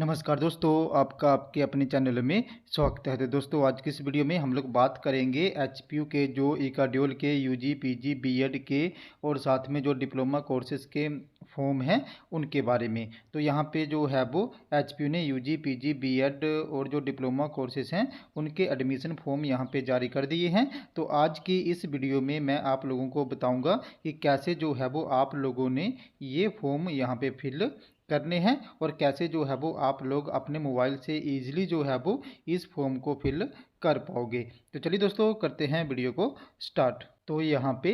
नमस्कार दोस्तों, आपका आपके अपने चैनल में स्वागत है। तो दोस्तों, आज की इस वीडियो में हम लोग बात करेंगे एचपीयू के जो ईकाड्यूल के यूजी पीजी बीएड के और साथ में जो डिप्लोमा कोर्सेज़ के फॉर्म हैं उनके बारे में। तो यहाँ पे जो है वो एचपीयू ने यूजी पीजी बीएड और जो डिप्लोमा कोर्सेज़ हैं उनके एडमिशन फॉर्म यहाँ पे जारी कर दिए हैं। तो आज की इस वीडियो में मैं आप लोगों को बताऊँगा कि कैसे जो है वो आप लोगों ने ये फॉर्म यहाँ पे फिल करने हैं और कैसे जो है वो आप लोग अपने मोबाइल से ईजिली जो है वो इस फॉर्म को फिल कर पाओगे। तो चलिए दोस्तों, करते हैं वीडियो को स्टार्ट। तो यहाँ पे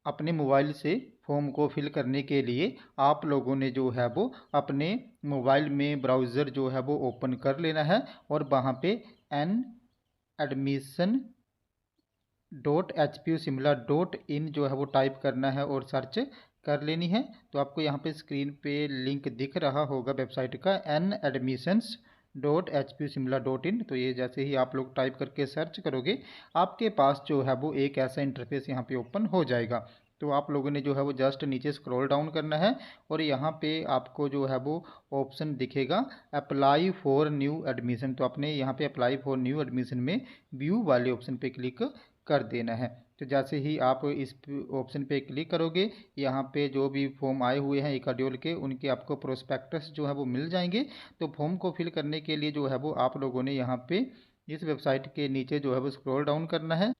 अपने मोबाइल से फॉर्म को फिल करने के लिए आप लोगों ने जो है वो अपने मोबाइल में ब्राउज़र जो है वो ओपन कर लेना है और वहाँ पे एन एडमिशन .hpusimla.in जो है वो टाइप करना है और सर्च कर लेनी है। तो आपको यहाँ पे स्क्रीन पे लिंक दिख रहा होगा वेबसाइट का NAdmissions.hpusimla.in। तो ये जैसे ही आप लोग टाइप करके सर्च करोगे आपके पास जो है वो एक ऐसा इंटरफेस यहाँ पे ओपन हो जाएगा। तो आप लोगों ने जो है वो जस्ट नीचे स्क्रॉल डाउन करना है और यहाँ पे आपको जो है वो ऑप्शन दिखेगा अप्लाई फॉर न्यू एडमिशन। तो आपने यहाँ पे अप्लाई फॉर न्यू एडमिशन में व्यू वाले ऑप्शन पे क्लिक कर देना है। तो जैसे ही आप इस ऑप्शन पे क्लिक करोगे यहाँ पे जो भी फॉर्म आए हुए हैं ईकाड्यूल के उनके आपको प्रोस्पेक्टस जो है वो मिल जाएंगे। तो फॉर्म को फिल करने के लिए जो है वो आप लोगों ने यहाँ पे इस वेबसाइट के नीचे जो है वो स्क्रॉल डाउन करना है।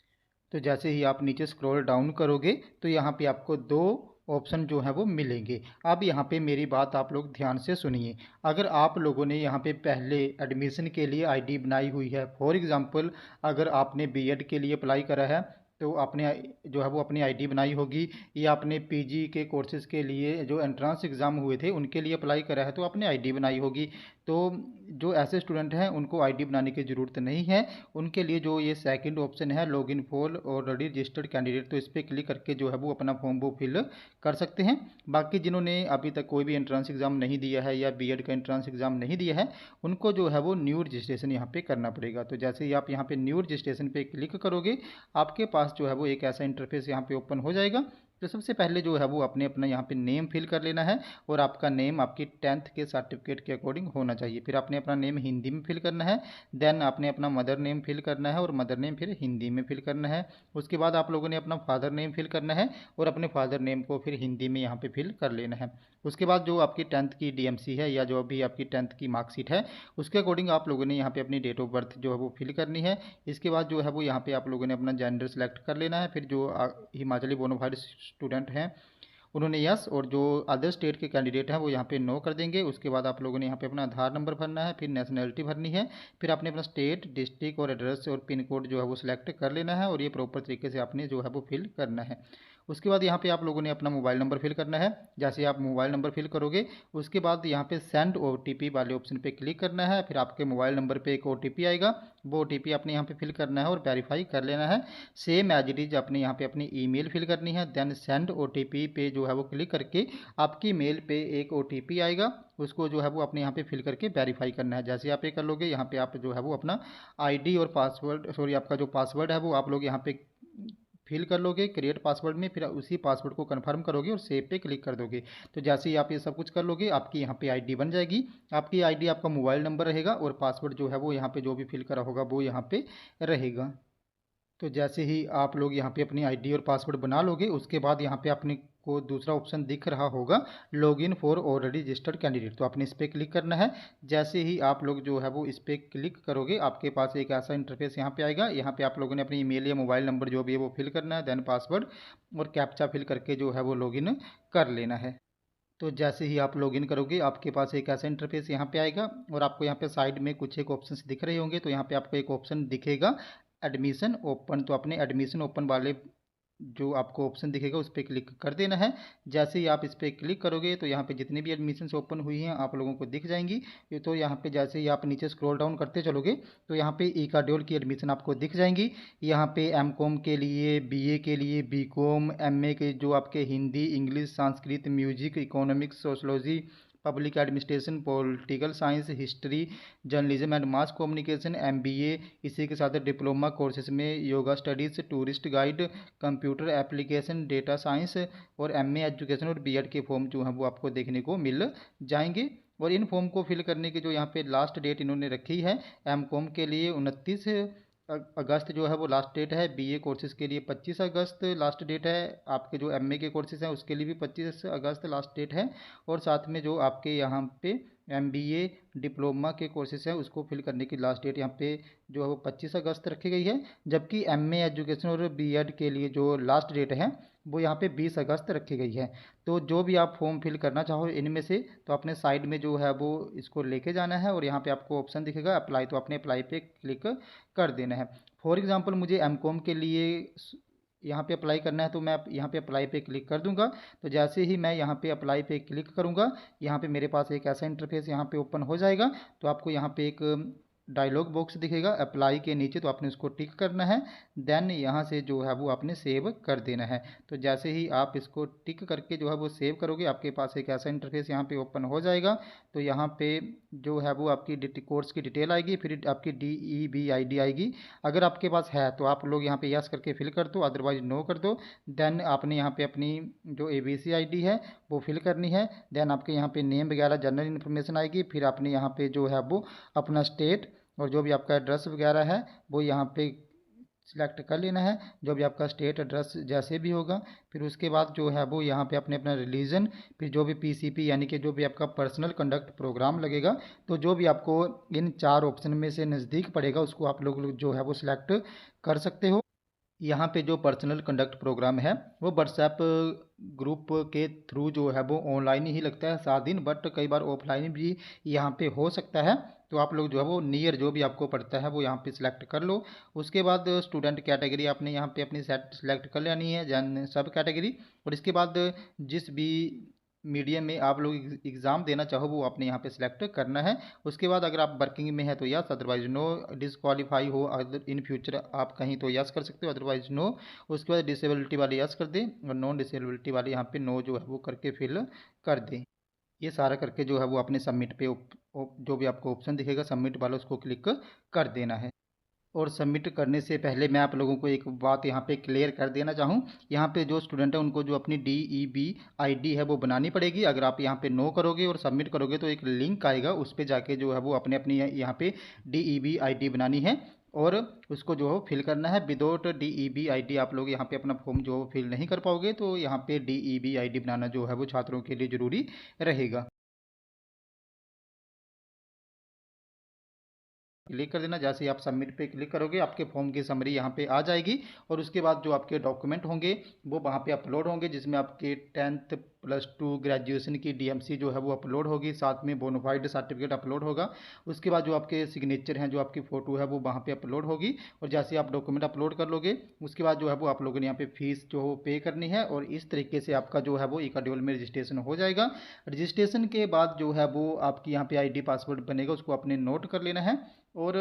तो जैसे ही आप नीचे स्क्रॉल डाउन करोगे तो यहाँ पे आपको दो ऑप्शन जो है वो मिलेंगे। अब यहाँ पे मेरी बात आप लोग ध्यान से सुनिए। अगर आप लोगों ने यहाँ पे पहले एडमिशन के लिए आईडी बनाई हुई है, फॉर एग्ज़ाम्पल अगर आपने बीएड के लिए अप्लाई करा है तो आपने जो है वो अपनी आईडी बनाई होगी, या आपने पीजी के कोर्सेज़ के लिए जो एंट्रेंस एग्ज़ाम हुए थे उनके लिए अप्लाई करा है तो आपने आईडी बनाई होगी। तो जो ऐसे स्टूडेंट हैं उनको आईडी बनाने की ज़रूरत नहीं है। उनके लिए जो ये सेकंड ऑप्शन है login for already registered candidate, तो इस पर क्लिक करके जो है वो अपना फॉर्म वो फिल कर सकते हैं। बाकी जिन्होंने अभी तक कोई भी एंट्रेंस एग्ज़ाम नहीं दिया है या बीएड का एंट्रेंस एग्ज़ाम नहीं दिया है उनको जो है वो न्यू रजिस्ट्रेशन यहाँ पे करना पड़ेगा। तो जैसे ही आप यहाँ पे न्यू रजिस्ट्रेशन पे क्लिक करोगे आपके पास जो है वो एक ऐसा इंटरफेस यहाँ पे ओपन हो जाएगा। तो सबसे पहले जो है वो अपने अपना यहाँ पे नेम फिल कर लेना है और आपका नेम आपकी 10th के सर्टिफिकेट के अकॉर्डिंग होना चाहिए। फिर आपने अपना नेम हिंदी में फिल करना है, देन आपने अपना मदर नेम फिल करना है और मदर नेम फिर हिंदी में फिल करना है। उसके बाद आप लोगों ने अपना फादर नेम फिल करना है और अपने फादर नेम को फिर हिंदी में यहाँ पे फिल कर लेना है। उसके बाद जो आपकी 10th की डीएमसी है या जो भी आपकी 10th की मार्कशीट है उसके अकॉर्डिंग आप लोगों ने यहाँ पे अपनी डेट ऑफ बर्थ जो है वो फिल करनी है। इसके बाद जो है वो यहाँ पे आप लोगों ने अपना जेंडर सेलेक्ट कर लेना है। फिर जो हिमाचली बोनाफाइड स्टूडेंट हैं उन्होंने यस, और जो अदर स्टेट के कैंडिडेट हैं वो यहाँ पे नो कर देंगे। उसके बाद आप लोगों ने यहाँ पे अपना आधार नंबर भरना है, फिर नेशनलिटी भरनी है, फिर आपने अपना स्टेट डिस्ट्रिक्ट और एड्रेस और पिन कोड जो है वो सिलेक्ट कर लेना है और ये प्रॉपर तरीके से आपने जो है वो फिल करना है। उसके बाद यहाँ पे आप लोगों ने अपना मोबाइल नंबर फिल करना है। जैसे आप मोबाइल नंबर फिल करोगे उसके बाद यहाँ पे सेंड ओटीपी वाले ऑप्शन पे क्लिक करना है। फिर आपके मोबाइल नंबर पे एक ओटीपी आएगा, वो ओटीपी आपने यहाँ पे फिल करना है और वेरीफाई कर लेना है। सेम एज इट इज़ आपने यहाँ पे अपनी ईमेल फिल करनी है, देन सेंड ओटीपी पे जो है वो क्लिक करके आपकी मेल पे एक ओटीपी आएगा, उसको जो है वो अपने यहाँ पे फिल करके वेरीफाई करना है। जैसे आप ये कर लोगे यहाँ पे आप जो है वो अपना आईडी और पासवर्ड आपका जो पासवर्ड है वो आप लोग यहाँ पे फिल कर लोगे क्रिएट पासवर्ड में, फिर उसी पासवर्ड को कंफर्म करोगे और सेव पे क्लिक कर दोगे। तो जैसे ही आप ये सब कुछ कर लोगे आपकी यहाँ पे आईडी बन जाएगी। आपकी आईडी आपका मोबाइल नंबर रहेगा और पासवर्ड जो है वो यहाँ पे जो भी फिल करा होगा वो यहाँ पे रहेगा। तो जैसे ही आप लोग यहाँ पे अपनी आईडी और पासवर्ड बना लोगे उसके बाद यहाँ पे अपने को दूसरा ऑप्शन दिख रहा होगा login for already registered candidate, तो आपने इस पर क्लिक करना है। जैसे ही आप लोग जो है वो इस पर क्लिक करोगे आपके पास एक ऐसा इंटरफेस यहाँ पे आएगा। यहाँ पे आप लोगों ने अपनी ईमेल या मोबाइल नंबर जो भी है वो फिल करना है, देन पासवर्ड और कैप्चा फिल करके जो है वो लॉगिन कर लेना है। तो जैसे ही आप लॉगिन करोगे आपके पास एक ऐसा इंटरफेस यहाँ पे आएगा और आपको यहाँ पे साइड में कुछ एक ऑप्शंस दिख रहे होंगे। तो यहाँ पे आपको एक ऑप्शन दिखेगा एडमिशन ओपन, तो अपने एडमिशन ओपन वाले जो आपको ऑप्शन दिखेगा उस पर क्लिक कर देना है। जैसे ही आप इस पर क्लिक करोगे तो यहाँ पे जितनी भी एडमिशन्स ओपन हुई हैं आप लोगों को दिख जाएंगी। ये तो यहाँ पे जैसे ही आप नीचे स्क्रॉल डाउन करते चलोगे तो यहाँ पे ईकाड्यूल की एडमिशन आपको दिख जाएंगी। यहाँ पे एमकॉम के लिए, बीए के लिए, बीकॉम, एमए के जो आपके Hindi, English, Sanskrit, music, economics, sociology, public administration, political science, history, journalism and mass communication, MBA, इसी के साथ डिप्लोमा कोर्सेज में yoga studies, tourist guide, computer application, data science और एमए एजुकेशन और बीएड के फॉर्म जो हैं वो आपको देखने को मिल जाएंगे। और इन फॉर्म को फिल करने की जो यहाँ पे लास्ट डेट इन्होंने रखी है, एमकॉम के लिए 29 अगस्त जो है वो लास्ट डेट है, बीए कोर्सेज के लिए 25 अगस्त लास्ट डेट है, आपके जो एमए के कोर्सेज हैं उसके लिए भी 25 अगस्त लास्ट डेट है, और साथ में जो आपके यहाँ पे एमबीए डिप्लोमा के कोर्सेज हैं उसको फिल करने की लास्ट डेट यहाँ पे जो है वो 25 अगस्त रखी गई है। जबकि एमए एजुकेशन और बीएड के लिए जो लास्ट डेट है वो यहाँ पे 20 अगस्त रखी गई है। तो जो भी आप फॉर्म फिल करना चाहो इनमें से, तो अपने साइड में जो है वो इसको लेके जाना है, और यहाँ पे आपको ऑप्शन दिखेगा अप्लाई, तो अपने अप्लाई पे क्लिक कर देना है। फॉर एग्जांपल मुझे एमकॉम के लिए यहाँ पे अप्लाई करना है, तो मैं यहाँ पे अप्लाई पे क्लिक कर दूंगा। तो जैसे ही मैं यहाँ पे अप्लाई पे क्लिक करूँगा, यहाँ पे मेरे पास एक ऐसा इंटरफेस यहाँ पे ओपन हो जाएगा। तो आपको यहाँ पे एक डायलॉग बॉक्स दिखेगा अप्लाई के नीचे, तो आपने उसको टिक करना है। देन यहाँ से जो है वो आपने सेव कर देना है। तो जैसे ही आप इसको टिक करके जो है वो सेव करोगे, आपके पास एक ऐसा इंटरफेस यहाँ पे ओपन हो जाएगा। तो यहाँ पे जो है वो आपकी कोर्स की डिटेल आएगी, फिर आपकी DEB ID आएगी। अगर आपके पास है तो आप लोग यहाँ पे यस करके फिल कर दो, अदरवाइज नो कर दो। देन आपने यहाँ पे अपनी जो ABC ID है वो फिल करनी है। देन आपके यहाँ पे नेम वगैरह जनरल इन्फॉर्मेशन आएगी, फिर आपने यहाँ पे जो है वो अपना स्टेट और जो भी आपका एड्रेस वगैरह है वो यहाँ पे सिलेक्ट कर लेना है, जो भी आपका स्टेट एड्रेस जैसे भी होगा। फिर उसके बाद जो है वो यहाँ पे अपने अपना रिलीजन, फिर जो भी PCP यानी कि जो भी आपका पर्सनल कंडक्ट प्रोग्राम लगेगा, तो जो भी आपको इन 4 ऑप्शन में से नज़दीक पड़ेगा उसको आप लोग जो है वो सिलेक्ट कर सकते हो। यहाँ पे जो पर्सनल कंडक्ट प्रोग्राम है वो व्हाट्सएप ग्रुप के थ्रू जो है वो ऑनलाइन ही लगता है 7 दिन, बट कई बार ऑफलाइन भी यहाँ पे हो सकता है। तो आप लोग जो है वो नियर जो भी आपको पड़ता है वो यहाँ पे सिलेक्ट कर लो। उसके बाद स्टूडेंट कैटेगरी आपने यहाँ पे अपनी सेलेक्ट कर लेनी है, जन सब कैटेगरी। और इसके बाद जिस भी मीडियम में आप लोग एग्ज़ाम देना चाहो वो आपने यहाँ पे सिलेक्ट करना है। उसके बाद अगर आप वर्किंग में है तो यस, अदरवाइज नो। डिसक्वालीफाई हो अगर इन फ्यूचर आप कहीं तो यस कर सकते हो, अदरवाइज नो। उसके बाद डिसेबिलिटी वाले यस कर दें, और नॉन डिसेबिलिटी वाले यहाँ पे नो जो है वो करके फिल कर दें। ये सारा करके जो है वो अपने सबमिट पे जो भी आपको ऑप्शन दिखेगा सबमिट वाला उसको क्लिक कर देना है। और सबमिट करने से पहले मैं आप लोगों को एक बात यहाँ पे क्लियर कर देना चाहूँ। यहाँ पे जो स्टूडेंट है उनको जो अपनी DEB ID है वो बनानी पड़ेगी। अगर आप यहाँ पे नो करोगे और सबमिट करोगे तो एक लिंक आएगा, उस पर जाके जो है वो अपने अपनी यहाँ पे DEB ID बनानी है, और उसको जो है फिल करना है। विदाउट DEB ID आप लोग यहाँ पे अपना फॉर्म जो फिल नहीं कर पाओगे, तो यहाँ पे DEB ID बनाना जो है वो छात्रों के लिए ज़रूरी रहेगा। क्लिक कर देना। जैसे ही आप सबमिट पे क्लिक करोगे आपके फॉर्म की समरी यहाँ पे आ जाएगी, और उसके बाद जो आपके डॉक्यूमेंट होंगे वो वहाँ पे अपलोड होंगे, जिसमें आपके 10th +2 ग्रेजुएशन की DMC जो है वो अपलोड होगी, साथ में बोनाफाइड सर्टिफिकेट अपलोड होगा। उसके बाद जो आपके सिग्नेचर हैं, जो आपकी फ़ोटो है वो वहाँ पे अपलोड होगी। और जैसे आप डॉक्यूमेंट अपलोड कर लोगे उसके बाद जो है वो आप लोगों ने यहाँ पे फीस जो हो पे करनी है, और इस तरीके से आपका जो है वो EKADOL में रजिस्ट्रेशन हो जाएगा। रजिस्ट्रेशन के बाद जो है वो आपकी यहाँ पे ID पासवर्ड बनेगा, उसको आपने नोट कर लेना है। और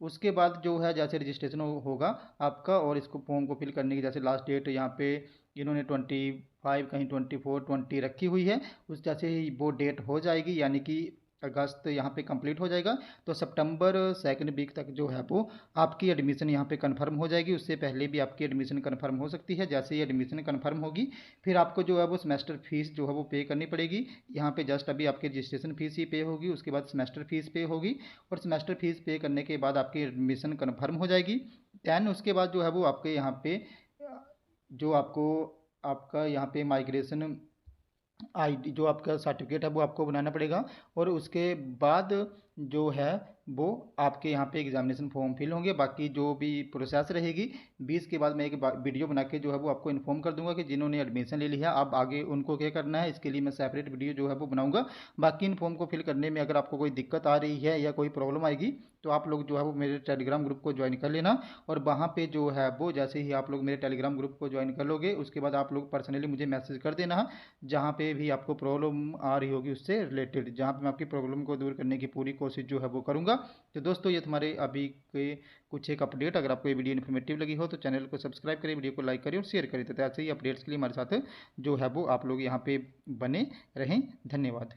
उसके बाद जो है जैसे रजिस्ट्रेशन होगा आपका, और इसको फॉर्म को फिल करने की जैसे लास्ट डेट यहाँ पे इन्होंने 25 कहीं 24 20 रखी हुई है, उस जैसे ही वो डेट हो जाएगी यानी कि अगस्त यहाँ पे कंप्लीट हो जाएगा, तो सितंबर 2nd वीक तक जो है वो आपकी एडमिशन यहाँ पे कंफर्म हो जाएगी। उससे पहले भी आपकी एडमिशन कंफर्म हो सकती है। जैसे ही एडमिशन कंफर्म होगी फिर आपको जो है वो सेमेस्टर फीस जो है वो पे करनी पड़ेगी। यहाँ पे जस्ट अभी आपकी रजिस्ट्रेशन फीस ही पे होगी, उसके बाद सेमेस्टर फीस पे होगी, और सेमेस्टर फीस पे करने के बाद आपकी एडमिशन कंफर्म हो जाएगी। दैन उसके बाद जो है वो आपके यहाँ पे जो आपको आपका यहाँ पे माइग्रेशन ID जो आपका सर्टिफिकेट है वो आपको बनाना पड़ेगा। और उसके बाद जो है वो आपके यहाँ पे एग्जामिनेशन फॉर्म फिल होंगे। बाकी जो भी प्रोसेस रहेगी 20 के बाद मैं एक वीडियो बना के जो है वो आपको इन्फॉर्म कर दूंगा कि जिन्होंने एडमिशन ले लिया अब आगे उनको क्या करना है। इसके लिए मैं सेपरेट वीडियो जो है वो बनाऊंगा। बाकी इन फॉर्म को फिल करने में अगर आपको कोई दिक्कत आ रही है या कोई प्रॉब्लम आएगी तो आप लोग जो है वो मेरे टेलीग्राम ग्रुप को ज्वाइन कर लेना। और वहाँ पे जो है वो जैसे ही आप लोग मेरे टेलीग्राम ग्रुप को ज्वाइन कर लोगे उसके बाद आप लोग पर्सनली मुझे मैसेज कर देना, जहाँ पे भी आपको प्रॉब्लम आ रही होगी उससे रिलेटेड, जहाँ पे मैं आपकी प्रॉब्लम को दूर करने की पूरी कोशिश जो है वो करूँगा। तो दोस्तों ये तुम्हारे अभी के कुछ एक अपडेट, अगर आपको ये वीडियो इन्फॉर्मेटिव लगी हो तो चैनल को सब्सक्राइब करें, वीडियो को लाइक करें और शेयर करें। तो ऐसे ही अपडेट्स के लिए हमारे साथ जो है वो आप लोग यहाँ पे बने रहें। धन्यवाद।